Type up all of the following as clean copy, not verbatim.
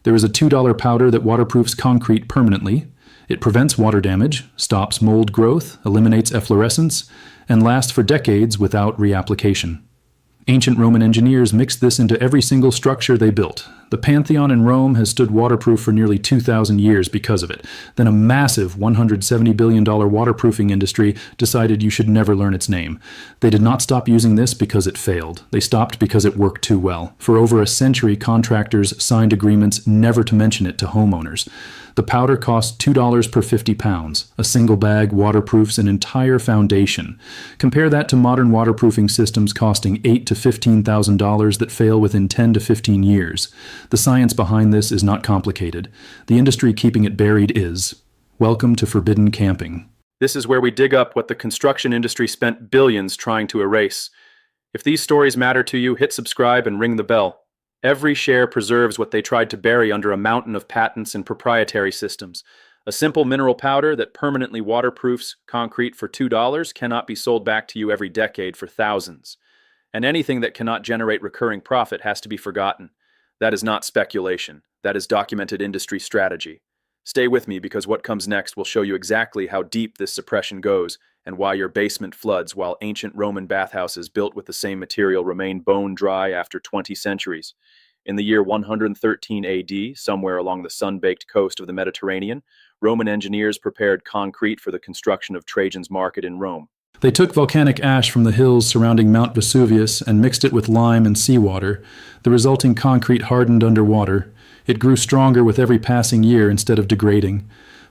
There is a $2 powder that waterproofs concrete permanently. It prevents water damage, stops mold growth, eliminates efflorescence, and lasts for decades without reapplication. Ancient Roman engineers mixed this into every single structure they built. The Pantheon in Rome has stood waterproof for nearly 2,000 years because of it. Then a massive $170 billion waterproofing industry decided you should never learn its name. They did not stop using this because it failed. They stopped because it worked too well. For over a century, contractors signed agreements never to mention it to homeowners. The powder costs $2 per 50 pounds. A single bag waterproofs an entire foundation. Compare that to modern waterproofing systems costing $8,000 to $15,000 that fail within 10 to 15 years. The science behind this is not complicated. The industry keeping it buried is. Welcome to Forbidden Camping. This is where we dig up what the construction industry spent billions trying to erase. If these stories matter to you, hit subscribe and ring the bell. Every share preserves what they tried to bury under a mountain of patents and proprietary systems. A simple mineral powder that permanently waterproofs concrete for $2 cannot be sold back to you every decade for thousands. And anything that cannot generate recurring profit has to be forgotten. That is not speculation. That is documented industry strategy. Stay with me because what comes next will show you exactly how deep this suppression goes and why your basement floods while ancient Roman bathhouses built with the same material remain bone dry after 20 centuries. In the year 113 AD, somewhere along the sun-baked coast of the Mediterranean, Roman engineers prepared concrete for the construction of Trajan's market in Rome. They took volcanic ash from the hills surrounding Mount Vesuvius and mixed it with lime and seawater. The resulting concrete hardened underwater. It grew stronger with every passing year instead of degrading.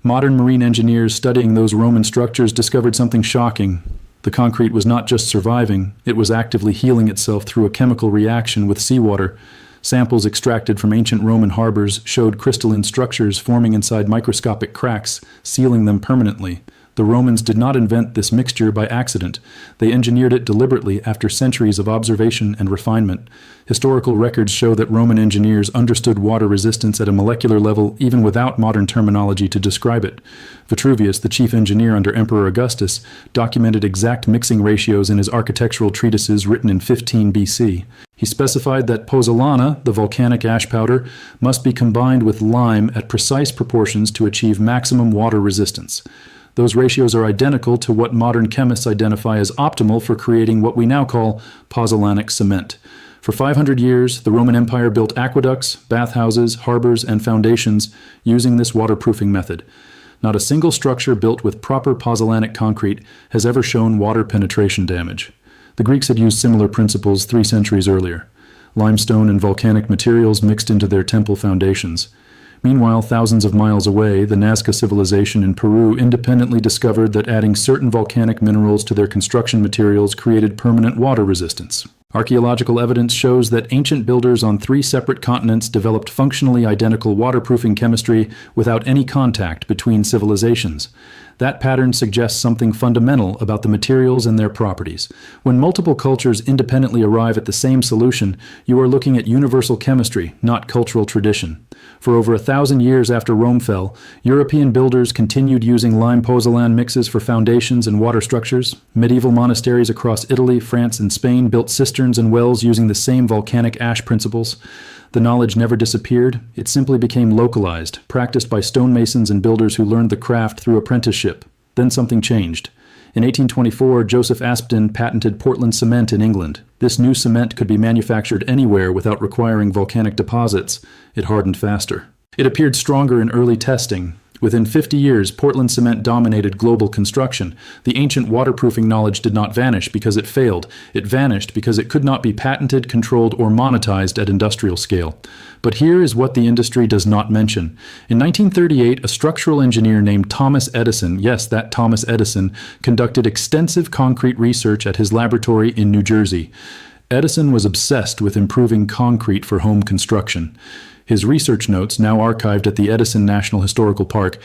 Modern marine engineers studying those Roman structures discovered something shocking. The concrete was not just surviving, it was actively healing itself through a chemical reaction with seawater. Samples extracted from ancient Roman harbors showed crystalline structures forming inside microscopic cracks, sealing them permanently. The Romans did not invent this mixture by accident. They engineered it deliberately after centuries of observation and refinement. Historical records show that Roman engineers understood water resistance at a molecular level even without modern terminology to describe it. Vitruvius, the chief engineer under Emperor Augustus, documented exact mixing ratios in his architectural treatises written in 15 BC. He specified that pozzolana, the volcanic ash powder, must be combined with lime at precise proportions to achieve maximum water resistance. Those ratios are identical to what modern chemists identify as optimal for creating what we now call pozzolanic cement. For 500 years, the Roman Empire built aqueducts, bathhouses, harbors, and foundations using this waterproofing method. Not a single structure built with proper pozzolanic concrete has ever shown water penetration damage. The Greeks had used similar principles 3 centuries earlier. Limestone and volcanic materials mixed into their temple foundations. Meanwhile, thousands of miles away, the Nazca civilization in Peru independently discovered that adding certain volcanic minerals to their construction materials created permanent water resistance. Archaeological evidence shows that ancient builders on 3 separate continents developed functionally identical waterproofing chemistry without any contact between civilizations. That pattern suggests something fundamental about the materials and their properties. When multiple cultures independently arrive at the same solution, you are looking at universal chemistry, not cultural tradition. For over 1,000 years after Rome fell, European builders continued using lime pozzolan mixes for foundations and water structures. Medieval monasteries across Italy, France, and Spain built cisterns and wells using the same volcanic ash principles. The knowledge never disappeared, it simply became localized, practiced by stonemasons and builders who learned the craft through apprenticeship. Then something changed. In 1824, Joseph Aspdin patented Portland cement in England. This new cement could be manufactured anywhere without requiring volcanic deposits. It hardened faster. It appeared stronger in early testing. Within 50 years, Portland cement dominated global construction. The ancient waterproofing knowledge did not vanish because it failed. It vanished because it could not be patented, controlled, or monetized at industrial scale. But here is what the industry does not mention. In 1938, a structural engineer named Thomas Edison, yes, that Thomas Edison, conducted extensive concrete research at his laboratory in New Jersey. Edison was obsessed with improving concrete for home construction. His research notes, now archived at the Edison National Historical Park,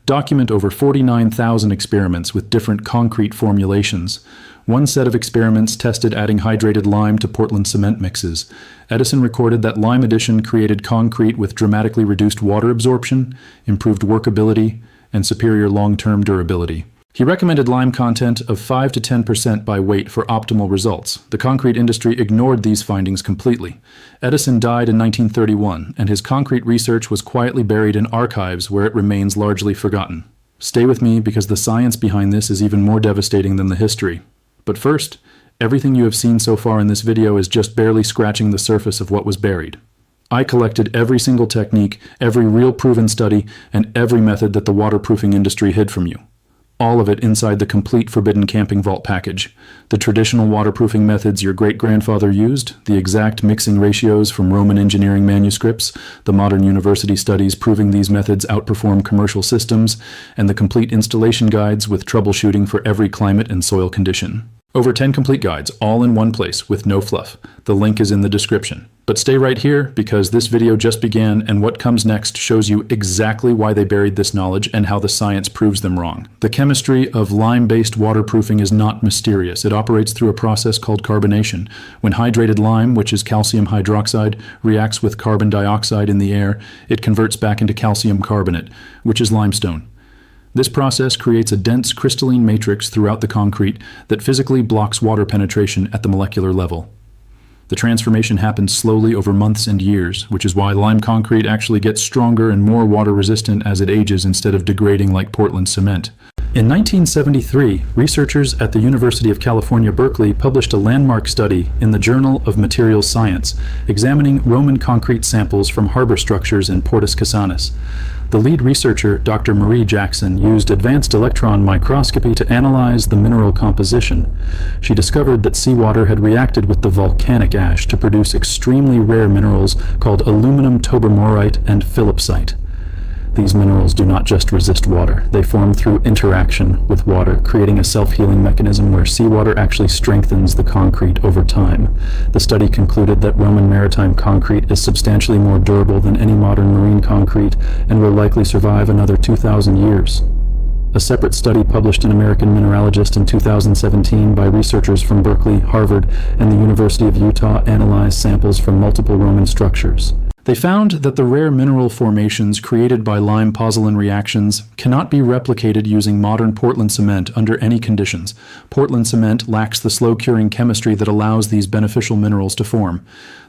document over 49,000 experiments with different concrete formulations. One set of experiments tested adding hydrated lime to Portland cement mixes. Edison recorded that lime addition created concrete with dramatically reduced water absorption, improved workability, and superior long-term durability. He recommended lime content of 5 to 10% by weight for optimal results. The concrete industry ignored these findings completely. Edison died in 1931, and his concrete research was quietly buried in archives where it remains largely forgotten. Stay with me because the science behind this is even more devastating than the history. But first, everything you have seen so far in this video is just barely scratching the surface of what was buried. I collected every single technique, every real proven study, and every method that the waterproofing industry hid from you. All of it inside the complete Forbidden Camping Vault package. The traditional waterproofing methods your great-grandfather used, the exact mixing ratios from Roman engineering manuscripts, the modern university studies proving these methods outperform commercial systems, and the complete installation guides with troubleshooting for every climate and soil condition. Over 10 complete guides, all in one place, with no fluff. The link is in the description. But stay right here, because this video just began, and what comes next shows you exactly why they buried this knowledge and how the science proves them wrong. The chemistry of lime-based waterproofing is not mysterious. It operates through a process called carbonation. When hydrated lime, which is calcium hydroxide, reacts with carbon dioxide in the air, it converts back into calcium carbonate, which is limestone. This process creates a dense crystalline matrix throughout the concrete that physically blocks water penetration at the molecular level. The transformation happens slowly over months and years, which is why lime concrete actually gets stronger and more water resistant as it ages instead of degrading like Portland cement. In 1973, researchers at the University of California, Berkeley published a landmark study in the Journal of Materials Science, examining Roman concrete samples from harbor structures in Portus Cassanis. The lead researcher, Dr. Marie Jackson, used advanced electron microscopy to analyze the mineral composition. She discovered that seawater had reacted with the volcanic ash to produce extremely rare minerals called aluminum tobermorite and philipsite. These minerals do not just resist water, they form through interaction with water, creating a self-healing mechanism where seawater actually strengthens the concrete over time. The study concluded that Roman maritime concrete is substantially more durable than any modern marine concrete and will likely survive another 2,000 years. A separate study published in American Mineralogist in 2017 by researchers from Berkeley, Harvard, and the University of Utah analyzed samples from multiple Roman structures. They found that the rare mineral formations created by lime pozzolan reactions cannot be replicated using modern Portland cement under any conditions. Portland cement lacks the slow-curing chemistry that allows these beneficial minerals to form.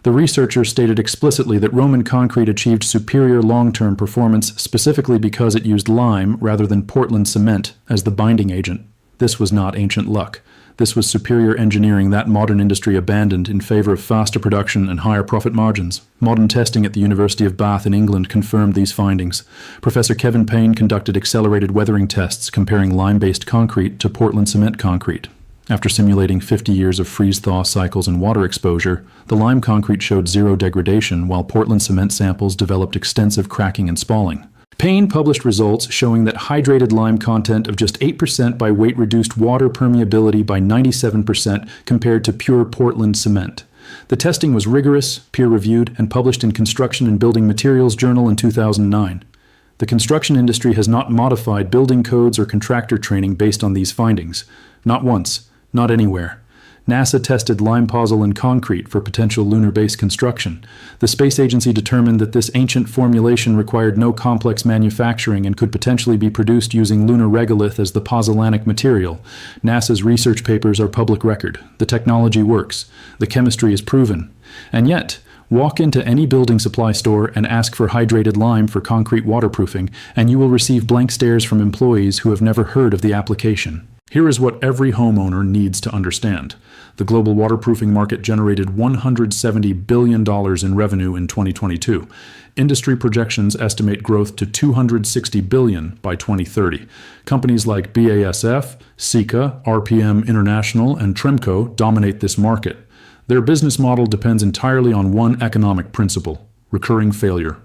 The researchers stated explicitly that Roman concrete achieved superior long-term performance specifically because it used lime rather than Portland cement as the binding agent. This was not ancient luck. This was superior engineering that modern industry abandoned in favor of faster production and higher profit margins. Modern testing at the University of Bath in England confirmed these findings. Professor Kevin Payne conducted accelerated weathering tests comparing lime-based concrete to Portland cement concrete. After simulating 50 years of freeze-thaw cycles and water exposure, the lime concrete showed zero degradation, while Portland cement samples developed extensive cracking and spalling. Payne published results showing that hydrated lime content of just 8% by weight reduced water permeability by 97% compared to pure Portland cement. The testing was rigorous, peer-reviewed, and published in Construction and Building Materials Journal in 2009. The construction industry has not modified building codes or contractor training based on these findings. Not once, not anywhere. NASA tested lime pozzolan concrete for potential lunar base construction. The space agency determined that this ancient formulation required no complex manufacturing and could potentially be produced using lunar regolith as the pozzolanic material. NASA's research papers are public record. The technology works. The chemistry is proven. And yet, walk into any building supply store and ask for hydrated lime for concrete waterproofing, and you will receive blank stares from employees who have never heard of the application. Here is what every homeowner needs to understand. The global waterproofing market generated $170 billion in revenue in 2022. Industry projections estimate growth to $260 billion by 2030. Companies like BASF, Sika, RPM International, and Tremco dominate this market. Their business model depends entirely on one economic principle: recurring failure.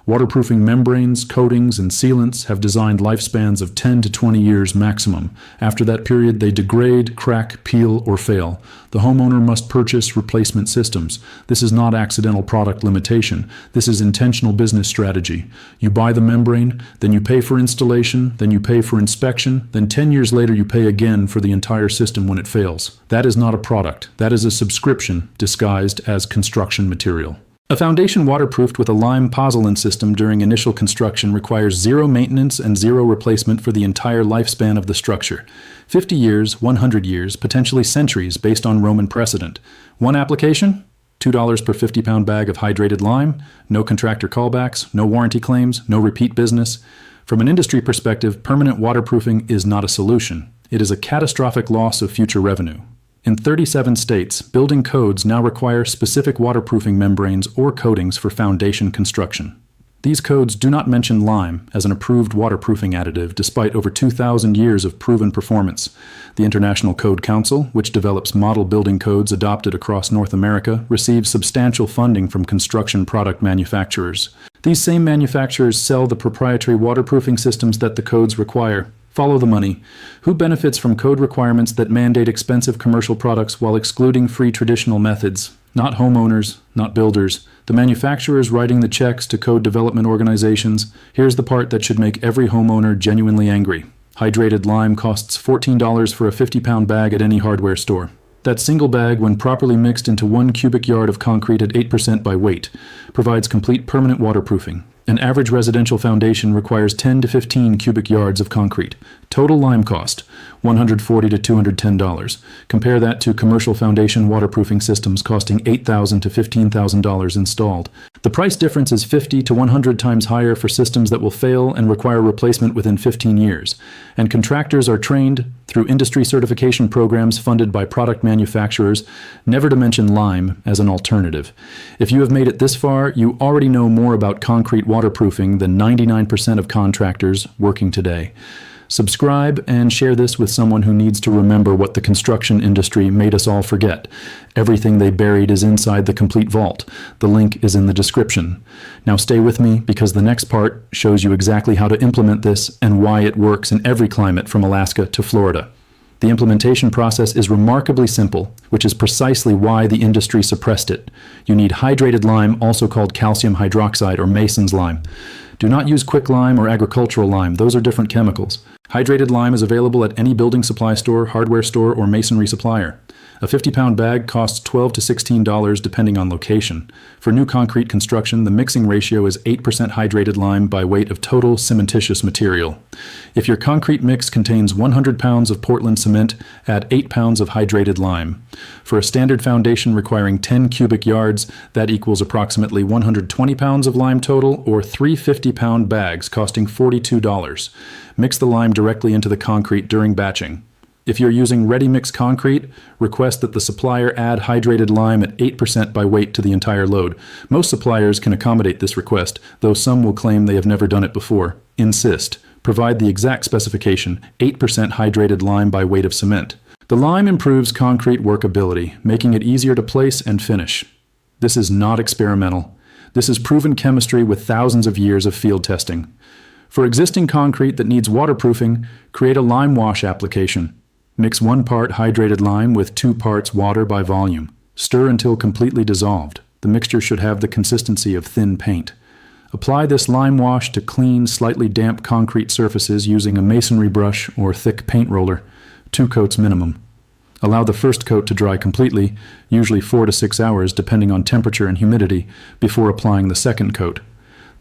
Waterproofing membranes, coatings, and sealants have designed lifespans of 10 to 20 years maximum. After that period, they degrade, crack, peel, or fail. The homeowner must purchase replacement systems. This is not accidental product limitation. This is intentional business strategy. You buy the membrane, then you pay for installation, then you pay for inspection, then 10 years later you pay again for the entire system when it fails. That is not a product. That is a subscription disguised as construction material. A foundation waterproofed with a lime pozzolan system during initial construction requires zero maintenance and zero replacement for the entire lifespan of the structure. 50 years, 100 years, potentially centuries based on Roman precedent. One application? $2 per 50-pound bag of hydrated lime, no contractor callbacks, no warranty claims, no repeat business. From an industry perspective, permanent waterproofing is not a solution. It is a catastrophic loss of future revenue. In 37 states, building codes now require specific waterproofing membranes or coatings for foundation construction. These codes do not mention lime as an approved waterproofing additive despite over 2,000 years of proven performance. The International Code Council, which develops model building codes adopted across North America, receives substantial funding from construction product manufacturers. These same manufacturers sell the proprietary waterproofing systems that the codes require. Follow the money. Who benefits from code requirements that mandate expensive commercial products while excluding free traditional methods? Not homeowners, not builders. The manufacturers writing the checks to code development organizations. Here's the part that should make every homeowner genuinely angry. Hydrated lime costs $14 for a 50-pound bag at any hardware store. That single bag, when properly mixed into 1 cubic yard of concrete at 8% by weight, provides complete permanent waterproofing. An average residential foundation requires 10 to 15 cubic yards of concrete. Total lime cost, $140 to $210. Compare that to commercial foundation waterproofing systems costing $8,000 to $15,000 installed. The price difference is 50 to 100 times higher for systems that will fail and require replacement within 15 years. And contractors are trained through industry certification programs funded by product manufacturers, never to mention lime as an alternative. If you have made it this far, you already know more about concrete waterproofing than 99% of contractors working today. Subscribe and share this with someone who needs to remember what the construction industry made us all forget. Everything they buried is inside the complete vault. The link is in the description. Now stay with me because the next part shows you exactly how to implement this and why it works in every climate from Alaska to Florida. The implementation process is remarkably simple, which is precisely why the industry suppressed it. You need hydrated lime, also called calcium hydroxide or Mason's lime. Do not use quicklime or agricultural lime. Those are different chemicals. Hydrated lime is available at any building supply store, hardware store, or masonry supplier. A 50-pound bag costs $12 to $16 depending on location. For new concrete construction, the mixing ratio is 8% hydrated lime by weight of total cementitious material. If your concrete mix contains 100 pounds of Portland cement, add 8 pounds of hydrated lime. For a standard foundation requiring 10 cubic yards, that equals approximately 120 pounds of lime total, or 3 50-pound bags costing $42. Mix the lime directly into the concrete during batching. If you're using ready-mix concrete, request that the supplier add hydrated lime at 8% by weight to the entire load. Most suppliers can accommodate this request, though some will claim they have never done it before. Insist. Provide the exact specification, 8% hydrated lime by weight of cement. The lime improves concrete workability, making it easier to place and finish. This is not experimental. This is proven chemistry with thousands of years of field testing. For existing concrete that needs waterproofing, create a lime wash application. Mix 1 part hydrated lime with 2 parts water by volume. Stir until completely dissolved. The mixture should have the consistency of thin paint. Apply this lime wash to clean, slightly damp concrete surfaces using a masonry brush or thick paint roller, 2 coats minimum. Allow the first coat to dry completely, usually 4 to 6 hours depending on temperature and humidity, before applying the second coat.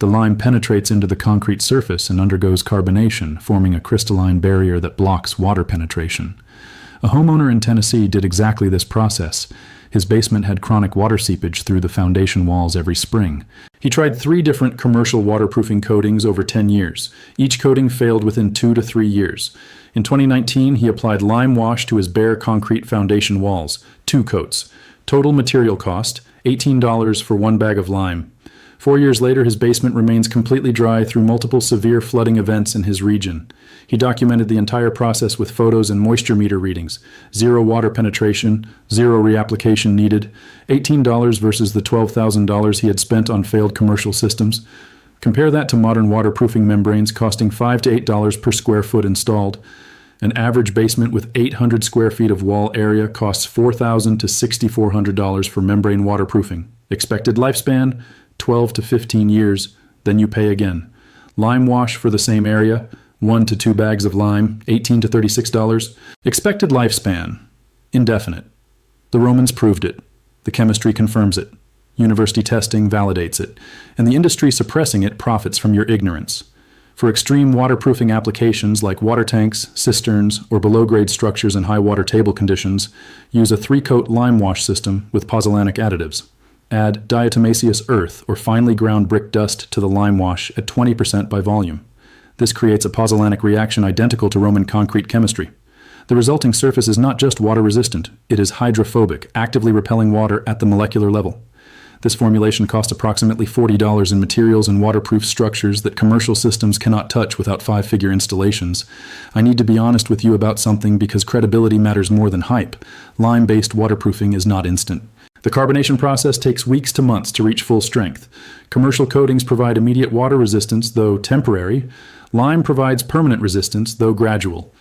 The lime penetrates into the concrete surface and undergoes carbonation, forming a crystalline barrier that blocks water penetration. A homeowner in Tennessee did exactly this process. His basement had chronic water seepage through the foundation walls every spring. He tried 3 different commercial waterproofing coatings over 10 years. Each coating failed within 2 to 3 years. In 2019, he applied lime wash to his bare concrete foundation walls, 2 coats. Total material cost, $18 for 1 bag of lime. 4 years later, his basement remains completely dry through multiple severe flooding events in his region. He documented the entire process with photos and moisture meter readings. 0 water penetration, 0 reapplication needed, $18 versus the $12,000 he had spent on failed commercial systems. Compare that to modern waterproofing membranes costing $5 to $8 per square foot installed. An average basement with 800 square feet of wall area costs $4,000 to $6,400 for membrane waterproofing. Expected lifespan, 12 to 15 years, then you pay again. Lime wash for the same area, 1 to 2 bags of lime, $18 to $36. Expected lifespan, indefinite. The Romans proved it. The chemistry confirms it. University testing validates it, and the industry suppressing it profits from your ignorance. For extreme waterproofing applications like water tanks, cisterns, or below-grade structures in high water table conditions, use a 3-coat lime wash system with pozzolanic additives. Add diatomaceous earth or finely ground brick dust to the lime wash at 20% by volume. This creates a pozzolanic reaction identical to Roman concrete chemistry. The resulting surface is not just water resistant, it is hydrophobic, actively repelling water at the molecular level. This formulation costs approximately $40 in materials and waterproof structures that commercial systems cannot touch without 5-figure installations. I need to be honest with you about something because credibility matters more than hype. Lime-based waterproofing is not instant. The carbonation process takes weeks to months to reach full strength. Commercial coatings provide immediate water resistance, though temporary. Lime provides permanent resistance, though gradual.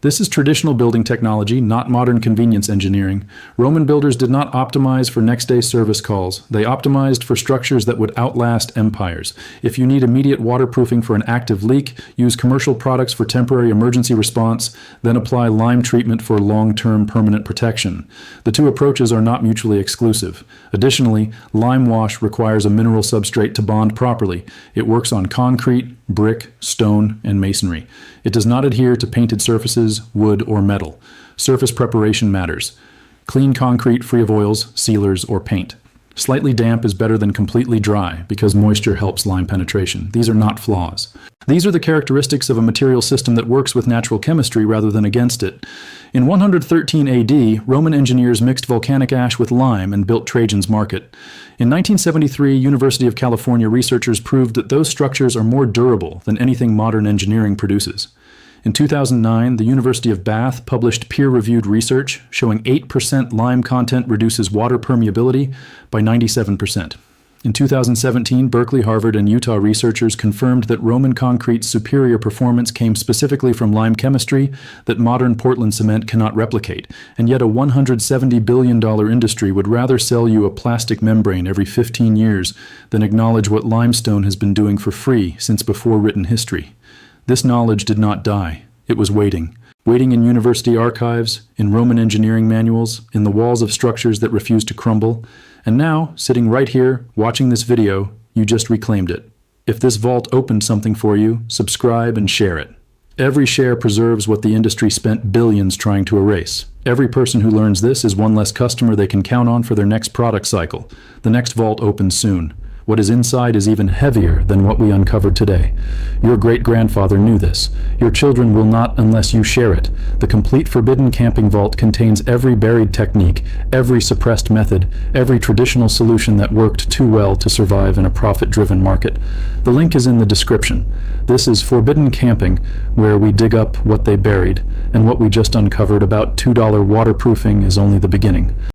This is traditional building technology, not modern convenience engineering. Roman builders did not optimize for next-day service calls. They optimized for structures that would outlast empires. If you need immediate waterproofing for an active leak, use commercial products for temporary emergency response, then apply lime treatment for long-term permanent protection. The two approaches are not mutually exclusive. Additionally, lime wash requires a mineral substrate to bond properly. It works on concrete, brick, stone, and masonry. It does not adhere to painted surfaces, wood, or metal. Surface preparation matters. Clean concrete free of oils, sealers, or paint. Slightly damp is better than completely dry because moisture helps lime penetration. These are not flaws. These are the characteristics of a material system that works with natural chemistry rather than against it. In 113 AD, Roman engineers mixed volcanic ash with lime and built Trajan's Market. In 1973, University of California researchers proved that those structures are more durable than anything modern engineering produces. In 2009, the University of Bath published peer-reviewed research showing 8% lime content reduces water permeability by 97%. In 2017, Berkeley, Harvard, and Utah researchers confirmed that Roman concrete's superior performance came specifically from lime chemistry that modern Portland cement cannot replicate, and yet a $170 billion industry would rather sell you a plastic membrane every 15 years than acknowledge what limestone has been doing for free since before written history. This knowledge did not die. It was waiting. Waiting in university archives, in Roman engineering manuals, in the walls of structures that refuse to crumble. And now, sitting right here, watching this video, you just reclaimed it. If this vault opened something for you, subscribe and share it. Every share preserves what the industry spent billions trying to erase. Every person who learns this is one less customer they can count on for their next product cycle. The next vault opens soon. What is inside is even heavier than what we uncovered today. Your great-grandfather knew this. Your children will not unless you share it. The complete Forbidden Camping Vault contains every buried technique, every suppressed method, every traditional solution that worked too well to survive in a profit-driven market. The link is in the description. This is Forbidden Camping, where we dig up what they buried, and what we just uncovered about $2 waterproofing is only the beginning.